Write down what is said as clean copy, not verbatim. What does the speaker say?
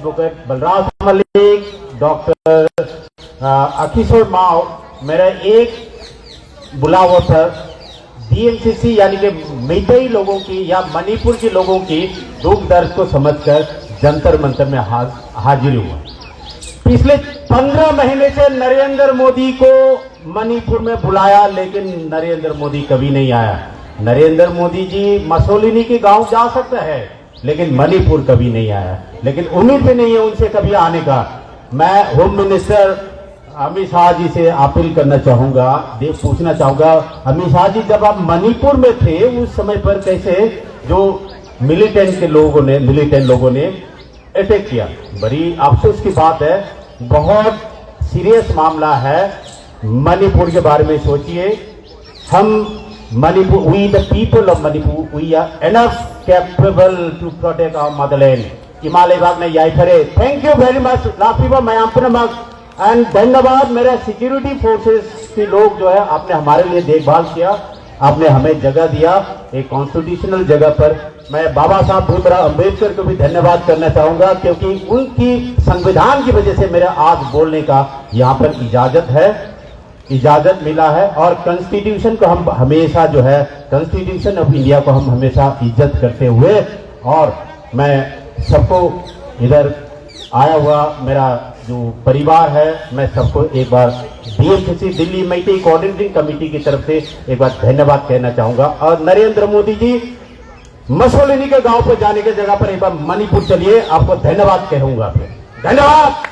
Advocate Balraj Malik, doctor अकिशोर माओ, मेरा एक बुलावा पर डीएमसीसी यानी कि मैतेई लोगों की या मणिपुर के लोगों की दुख दर्द को समझकर जंतर मंतर में हाजिर हुआ। पिछले 15 महीने से नरेंद्र मोदी को मणिपुर में बुलाया, लेकिन नरेंद्र मोदी कभी नहीं आया। नरेंद्र मोदी जी मसोलिनी के गांव जा सकता है, लेकिन मणिपुर कभी नहीं आया। लेकिन उम्मीद भी नहीं है उनसे कभी आने का। मैं होम मिनिस्टर अमित शाह जी से अपील करना चाहूंगा, पूछना चाहूंगा, अमित शाह जी जब आप मणिपुर में थे उस समय पर कैसे जो मिलिटेंट लोगों ने अटैक किया। बड़ी अफसोस की बात है, बहुत सीरियस मामला है। मणिपुर के बारे में सोचिए। हम Manipur, we the people of Manipur, we are enough capable to protect our motherland. Himalaya भाग में यही खड़े। थैंक यू वेरी मच लाफीबा मैं एंड धन्यवाद मेरे सिक्योरिटी फोर्सेस के लोग जो है, आपने हमारे लिए देखभाल किया, आपने हमें जगह दिया एक कॉन्स्टिट्यूशनल जगह पर। मैं बाबा साहब भीमराव अंबेडकर को भी धन्यवाद करना चाहूंगा, क्योंकि उनकी संविधान की वजह से मेरा आज बोलने का यहाँ पर इजाजत मिला है। और कॉन्स्टिट्यूशन को हम हमेशा जो है, कॉन्स्टिट्यूशन ऑफ इंडिया को हम हमेशा इज्जत करते हुए, और मैं सबको इधर आया हुआ मेरा जो परिवार है, मैं सबको एक बार DMCC Delhi Meitei coordinating committee की तरफ से एक बार धन्यवाद कहना चाहूंगा। और नरेंद्र मोदी जी मसोलिनी के गांव पर जाने की जगह पर एक बार मणिपुर चलिए, आपको धन्यवाद कहूंगा। धन्यवाद।